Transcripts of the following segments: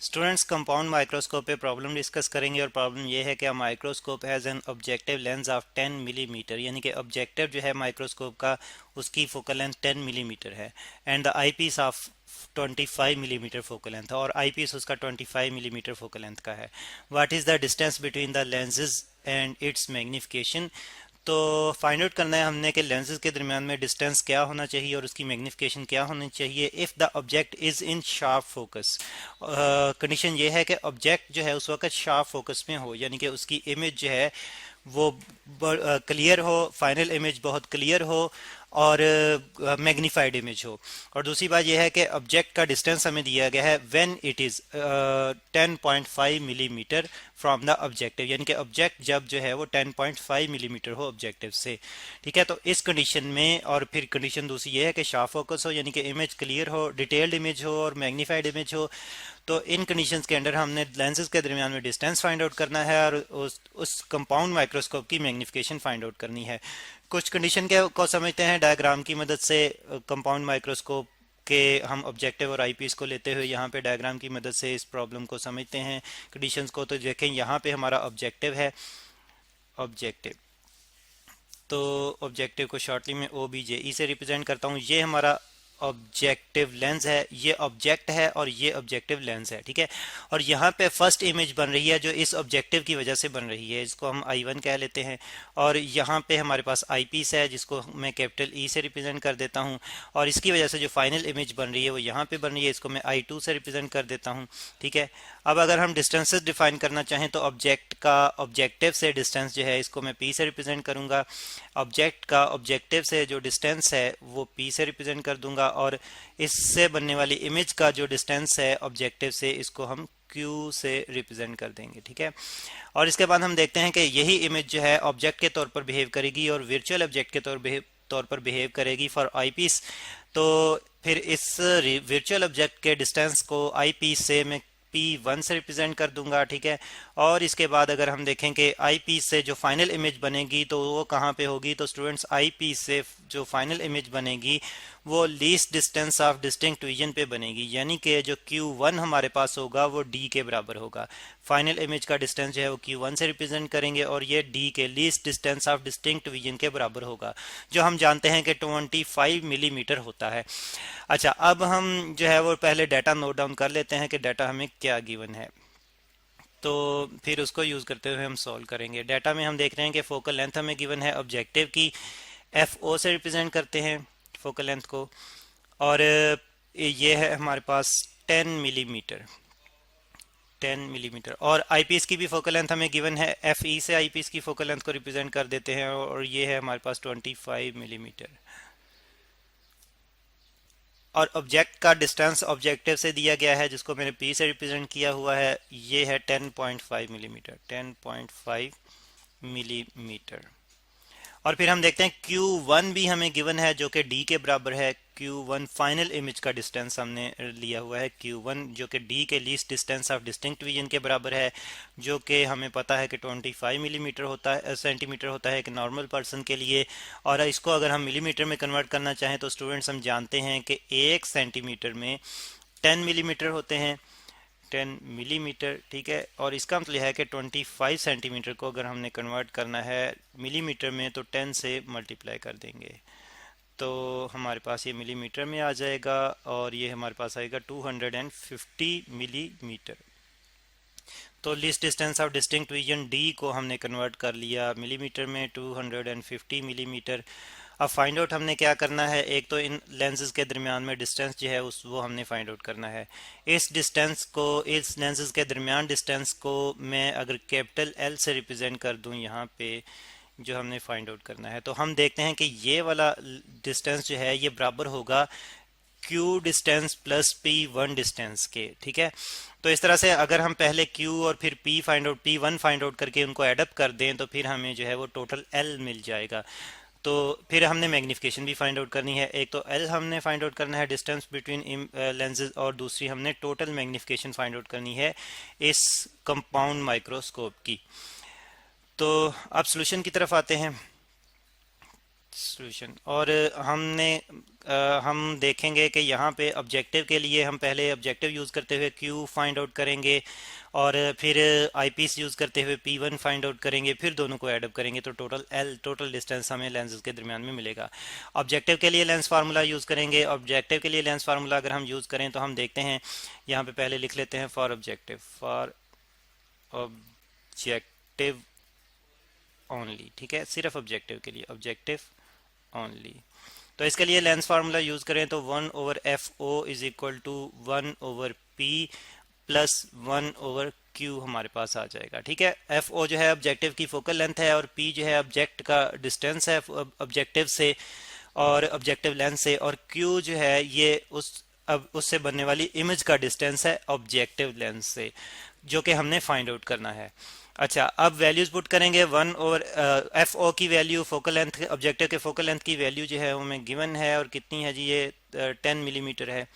Students compound microscope पे problem discuss करेंगे और प्रॉब्लम ये है कि a microscope has an objective lens of 10 millimetre, यानी कि ऑब्जेक्टिव जो है माइक्रोस्कोप का उसकी फोकल लेंथ 10 मिलीमीटर है and the eyepiece of 25 millimetre focal length, और आईपीस उसका 25 मिलीमीटर फोकल लेंथ का है। What is the distance between the lenses and it's magnification. तो फाइंड आउट करना है हमने कि लेंसेज के दरमियान में डिस्टेंस क्या होना चाहिए और उसकी मैग्निफिकेशन क्या होनी चाहिए if the object is in sharp focus. Condition ये है कि ऑब्जेक्ट जो है उस वक्त शार्प फोकस में हो, यानी कि उसकी इमेज जो है वो क्लियर हो, फाइनल इमेज बहुत क्लियर हो और मैग्नीफाइड इमेज हो। और दूसरी बात यह है कि ऑब्जेक्ट का डिस्टेंस हमें दिया गया है when it is 10.5 millimetre from the objective, यानी कि ऑब्जेक्ट जब जो है वो 10.5 मिलीमीटर हो ऑब्जेक्टिव से। ठीक है, तो इस कंडीशन में, और फिर कंडीशन दूसरी ये है कि शार्प फोकस हो, यानी कि इमेज क्लियर हो, डिटेल्ड इमेज हो और मैग्नीफाइड इमेज हो। तो इन कंडीशंस के अंडर हमने लेंसेज के दरमियान में डिस्टेंस फाइंड आउट करना है और उस कंपाउंड माइक्रोस्कोप की मैग्निफिकेशन फाइंड आउट करनी है। कुछ कंडीशन के को समझते हैं डायग्राम की मदद से। कंपाउंड माइक्रोस्कोप के हम ऑब्जेक्टिव और आईपीस को लेते हुए यहाँ पे डायग्राम की मदद से इस प्रॉब्लम को समझते हैं कंडीशंस को। तो देखें यहाँ पे हमारा ऑब्जेक्टिव है, ऑब्जेक्टिव। तो ऑब्जेक्टिव को शॉर्टली में ओ बी जे ई से रिप्रेजेंट करता हूँ। ये हमारा ऑब्जेक्टिव लेंस है, ये ऑब्जेक्ट है और ये ऑब्जेक्टिव लेंस है। ठीक है, और यहाँ पे फर्स्ट इमेज बन रही है जो इस ऑब्जेक्टिव की वजह से बन रही है, इसको हम I1 कह लेते हैं। और यहाँ पे हमारे पास आई पीस है जिसको मैं कैपिटल ई से रिप्रेजेंट कर देता हूँ, और इसकी वजह से जो फाइनल इमेज बन रही है वो यहाँ पे बन रही है, इसको मैं I2 से रिप्रेजेंट कर देता हूँ। ठीक है, अब अगर हम डिस्टेंसेस डिफाइन करना चाहें तो ऑब्जेक्ट का ऑब्जेक्टिव से डिस्टेंस जो है इसको मैं पी से रिप्रेजेंट करूंगा, ऑब्जेक्ट का ऑब्जेक्टिव से जो डिस्टेंस है वो पी से रिप्रेजेंट कर दूंगा, और इससे बनने वाली इमेज का जो डिस्टेंस है ऑब्जेक्टिव से इसको हम क्यू से रिप्रेजेंट कर देंगे। ठीक है, और इसके बाद हम देखते हैं कि यही इमेज जो है ऑब्जेक्ट के तौर पर बिहेव करेगी और वर्चुअल ऑब्जेक्ट के तौर पर बिहेव करेगी फॉर आई पीस। तो फिर इस वर्चुअल ऑब्जेक्ट के डिस्टेंस को आई पीस से मैं P1 से रिप्रेजेंट कर दूंगा। ठीक है, और इसके बाद अगर हम देखें कि आई पीस से जो फाइनल इमेज बनेगी तो वो कहाँ पे होगी, तो स्टूडेंट्स आई पीस से जो फाइनल इमेज बनेगी वो least distance of distinct region पे बनेगी, यानी कि जो Q1 हमारे पास होगा वो D के बराबर होगा। फाइनल इमेज का डिस्टेंस जो है वो Q1 से रिप्रेजेंट करेंगे और ये D के least distance of distinct region के बराबर होगा, जो हम जानते हैं कि 25 मिलीमीटर होता है। अच्छा, अब हम जो है वो पहले डाटा नोट डाउन कर लेते हैं कि डाटा हमें क्या गिवन है, तो फिर उसको यूज़ करते हुए हम सॉल्व करेंगे। डाटा में हम देख रहे हैं कि फोकल लेंथ हमें गिवन है ऑब्जेक्टिव की, एफ ओ से रिप्रेजेंट करते हैं फोकल लेंथ को, और ये है हमारे पास 10 मिलीमीटर, 10 मिलीमीटर। और आईपीएस की भी फोकल लेंथ हमें गिवन है, एफ ई से आईपीएस की फोकल लेंथ को रिप्रेजेंट कर देते हैं, और ये है हमारे पास 25 मिलीमीटर। और ऑब्जेक्ट का डिस्टेंस ऑब्जेक्टिव से दिया गया है जिसको मैंने पी से रिप्रेजेंट किया हुआ है, ये है 10.5 मिलीमीटर, 10.5 मिलीमीटर। और फिर हम देखते हैं Q1 भी हमें गिवन है जो कि D के बराबर है। Q1 फाइनल इमेज का डिस्टेंस हमने लिया हुआ है Q1, जो कि D के least distance of distinct region के बराबर है, जो कि हमें पता है कि 25 मिलीमीटर होता है, सेंटीमीटर होता है एक नॉर्मल पर्सन के लिए। और इसको अगर हम मिलीमीटर में कन्वर्ट करना चाहें तो स्टूडेंट्स हम जानते हैं कि 1 सेंटीमीटर में 10 मिलीमीटर होते हैं, 10 मिलीमीटर। ठीक है, और इसका मतलब यह है कि 25 सेंटीमीटर को अगर हमने कन्वर्ट करना है मिलीमीटर में तो 10 से मल्टीप्लाई कर देंगे, तो हमारे पास ये मिलीमीटर में आ जाएगा और ये हमारे पास आएगा 250 मिलीमीटर। तो least distance of distinct region D को हमने कन्वर्ट कर लिया मिलीमीटर में, 250 मिलीमीटर। अब फाइंड आउट हमने क्या करना है, एक तो इन लेंसेज के दरमियान में डिस्टेंस जो है उस वो हमने फाइंड आउट करना है। इस डिस्टेंस को, इस लेंसेज के दरमियान डिस्टेंस को मैं अगर कैपिटल एल से रिप्रेजेंट कर दूं यहाँ पे, जो हमने फाइंड आउट करना है, तो हम देखते हैं कि ये वाला डिस्टेंस जो है ये बराबर होगा Q distance plus P1 distance के। ठीक है, तो इस तरह से अगर हम पहले Q और फिर P1 फाइंड आउट करके उनको एडअप कर दें तो फिर हमें जो है वो टोटल L मिल जाएगा। तो फिर हमने मैग्निफिकेशन भी फाइंड आउट करनी है, एक तो L हमने फाइंड आउट करना है डिस्टेंस बिटवीन लेंसेज, और दूसरी हमने टोटल मैग्निफिकेशन फाइंड आउट करनी है इस कंपाउंड माइक्रोस्कोप की। तो अब सॉल्यूशन की तरफ आते हैं। सॉल्यूशन। और हम देखेंगे कि यहाँ पे ऑब्जेक्टिव के लिए हम पहले ऑब्जेक्टिव यूज़ करते हुए क्यू फाइंड आउट करेंगे, और फिर आईपीस यूज़ करते हुए पी वन फाइंड आउट करेंगे, फिर दोनों को ऐड अप करेंगे तो टोटल एल, टोटल डिस्टेंस हमें लेंसेज के दरमियान में मिलेगा। ऑब्जेक्टिव के लिए लेंस फार्मूला यूज़ करेंगे। ऑब्जेक्टिव के लिए लेंस फार्मूला अगर हम यूज़ करें तो हम देखते हैं, यहाँ पे पहले लिख लेते हैं for objective, for objective only, ठीक है, सिर्फ ऑब्जेक्टिव के लिए, ऑब्जेक्टिव ओनली। तो इसके लिए लेंस फार्मूला यूज करें तो 1/FO is equal to 1/P plus 1/Q हमारे पास आ जाएगा, ठीक है। FO जो है ऑब्जेक्टिव की फोकल लेंथ है, और P जो है ऑब्जेक्ट का डिस्टेंस है ऑब्जेक्टिव से और ऑब्जेक्टिव लेंस से, और Q जो है ये अब उससे बनने वाली इमेज का डिस्टेंस है ऑब्जेक्टिव लेंस से, जो कि हमने फाइंड आउट करना है। अच्छा, अब वैल्यूज पुट करेंगे। 1/FO की वैल्यू फोकल लेंथ, ऑब्जेक्टिव के फोकल लेंथ की वैल्यू जो है वो हमें गिवन है, और कितनी है जी, ये 10 मिलीमीटर है,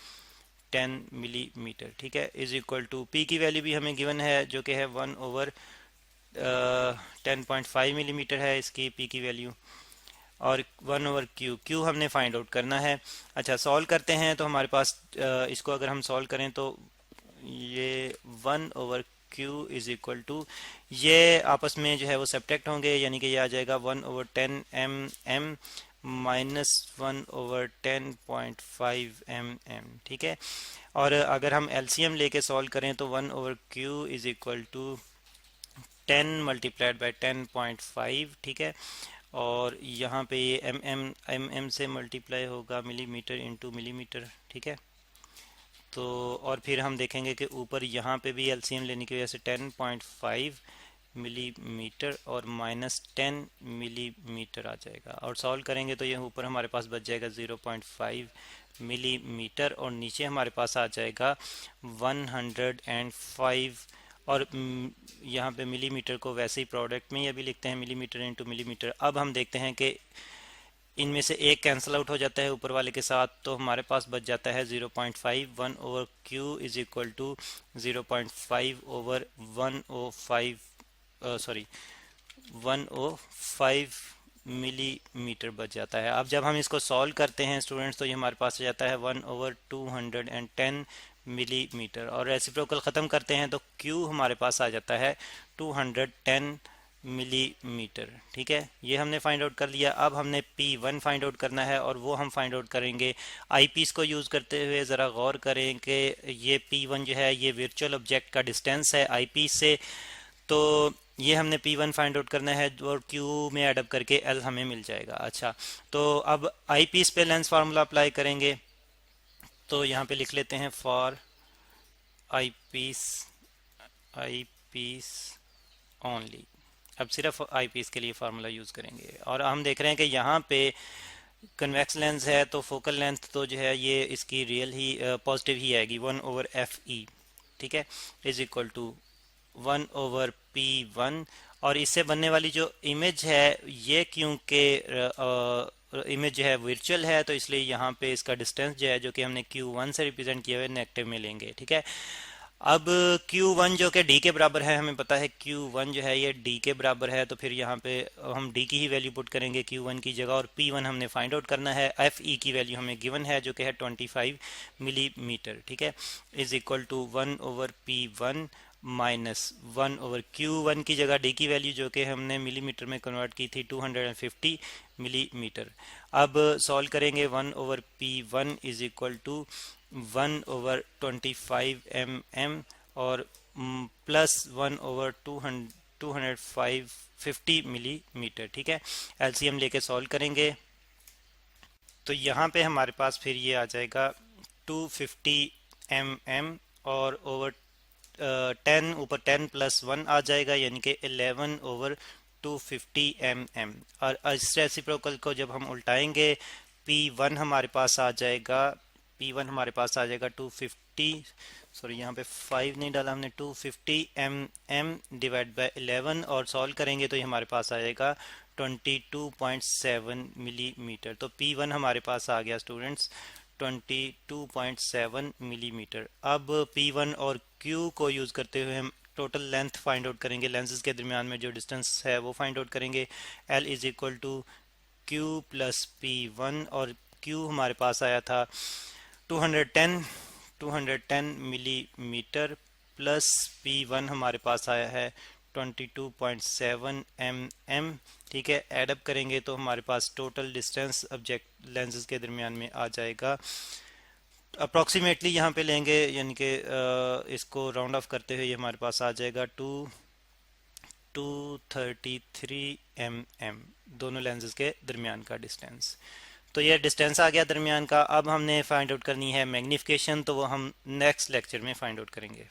10 मिलीमीटर, ठीक है, इज इक्वल टू पी की वैल्यू भी हमें गिवन है जो कि है 1/10.5 मिलीमीटर है इसकी पी की वैल्यू, और 1/Q, Q हमने फाइंड आउट करना है। अच्छा, सॉल्व करते हैं तो हमारे पास इसको अगर हम सॉल्व करें तो ये 1/Q इज इक्वल टू, ये आपस में जो है वो सब्ट्रैक्ट होंगे, यानी कि ये आ जाएगा 1/10 mm माइनस 1/10.5 mm, ठीक है। और अगर हम एलसीएम लेके सॉल्व करें तो 1/Q is equal to 10 multiplied by 10.5, ठीक है। और यहाँ पे ये एम से मल्टीप्लाई होगा मिलीमीटर इंटू मिलीमीटर, ठीक है। तो और फिर हम देखेंगे कि ऊपर यहाँ पे भी एलसीएम लेने की वजह से 10.5 मिलीमीटर और माइनस 10 मिलीमीटर आ जाएगा, और सॉल्व करेंगे तो ये ऊपर हमारे पास बच जाएगा 0.5 मिलीमीटर, और नीचे हमारे पास आ जाएगा 105। और यहाँ पे मिलीमीटर को वैसे ही प्रोडक्ट में ही अभी लिखते हैं, मिलीमीटर इंटू मिलीमीटर। अब हम देखते हैं कि इनमें से एक कैंसिल आउट हो जाता है ऊपर वाले के साथ, तो हमारे पास बच जाता है 0.5। 1/Q इज इक्वल टू 0.5/105, सॉरी 105 मिलीमीटर बच जाता है। अब जब हम इसको सॉल्व करते हैं स्टूडेंट्स तो ये हमारे पास आ जाता है 1/210 मिलीमीटर, और रेसिप्रोकल ख़त्म करते हैं तो Q हमारे पास आ जाता है 210 मिलीमीटर, ठीक है। ये हमने फाइंड आउट कर लिया। अब हमने P1 फाइंड आउट करना है, और वो हम फाइंड आउट करेंगे आईपीस को यूज़ करते हुए। ज़रा गौर करें कि ये P1 जो है ये वर्चुअल ऑब्जेक्ट का डिस्टेंस है आईपीस से, तो ये हमने P1 फाइंड आउट करना है, और Q में एडअप करके L हमें मिल जाएगा। अच्छा, तो अब आईपीस पे लेंस फार्मूला अप्लाई करेंगे, तो यहाँ पे लिख लेते हैं फॉर आईपीस, आईपीस ओनली। अब सिर्फ आईपीस के लिए फार्मूला यूज़ करेंगे, और हम देख रहे हैं कि यहाँ पे कन्वेक्स लेंस है तो फोकल लेंथ तो जो है ये इसकी रियल ही पॉजिटिव ही आएगी, 1/FE, ठीक है, इज इक्वल टू 1/P1। और इससे बनने वाली जो इमेज है ये, क्योंकि इमेज जो है वर्चुअल है, तो इसलिए यहाँ पे इसका डिस्टेंस जो है, जो कि हमने Q1 से रिप्रेजेंट किया हुआ है, नेगेटिव में लेंगे, ठीक है। अब Q1 जो कि D के बराबर है, हमें पता है Q1 जो है ये D के बराबर है, तो फिर यहाँ पे हम D की ही वैल्यू पुट करेंगे Q1 की जगह, और P1 हमने फाइंड आउट करना है। FE की वैल्यू हमें गिवन है जो कि है 25 मिलीमीटर, ठीक है, is equal to 1/P1 minus 1/Q1 की जगह D की वैल्यू जो कि हमने मिलीमीटर में कन्वर्ट की थी 250 मिलीमीटर। अब सॉल्व करेंगे 1/P1 इज इक्वल टू 1/25 और प्लस 1/250 मिलीमीटर, ठीक है। एलसीएम लेके सॉल्व करेंगे तो यहाँ पे हमारे पास फिर ये आ जाएगा 250 और ओवर 10 ऊपर 10 प्लस 1 आ जाएगा, यानी कि 11/250 और इस रेसिप्रोकल को जब हम उल्टाएंगे P1 हमारे पास आ जाएगा, P1 हमारे पास आ जाएगा 250, सॉरी यहाँ पे 5 नहीं डाला हमने, 250 डिवाइड बाय 11, और सॉल्व करेंगे तो ये हमारे पास आ जाएगा 22.7 मिलीमीटर। तो P1 हमारे पास आ गया स्टूडेंट्स 22.7 मिलीमीटर। अब P1 और Q को यूज़ करते हुए हम टोटल लेंथ फाइंड आउट करेंगे, लेंसेज के दरमियान में जो डिस्टेंस है वो फाइंड आउट करेंगे। L is equal to Q plus P1 और Q हमारे पास आया था 210 मिलीमीटर प्लस P1 हमारे पास आया है 22.7 mm। ठीक है, एडअप करेंगे तो हमारे पास टोटल डिस्टेंस ऑब्जेक्ट लेंसेज के दरमियान में आ जाएगा अप्रॉक्सीमेटली। यहाँ पे लेंगे यानी कि इसको राउंड ऑफ करते हुए ये हमारे पास आ जाएगा 233 mm, दोनों लेंसेज के दरमियान का डिस्टेंस। तो ये डिस्टेंस आ गया दरमियान का। अब हमने फाइंड आउट करनी है मैग्नीफिकेशन, तो वो हम नेक्स्ट लेक्चर में फाइंड आउट करेंगे।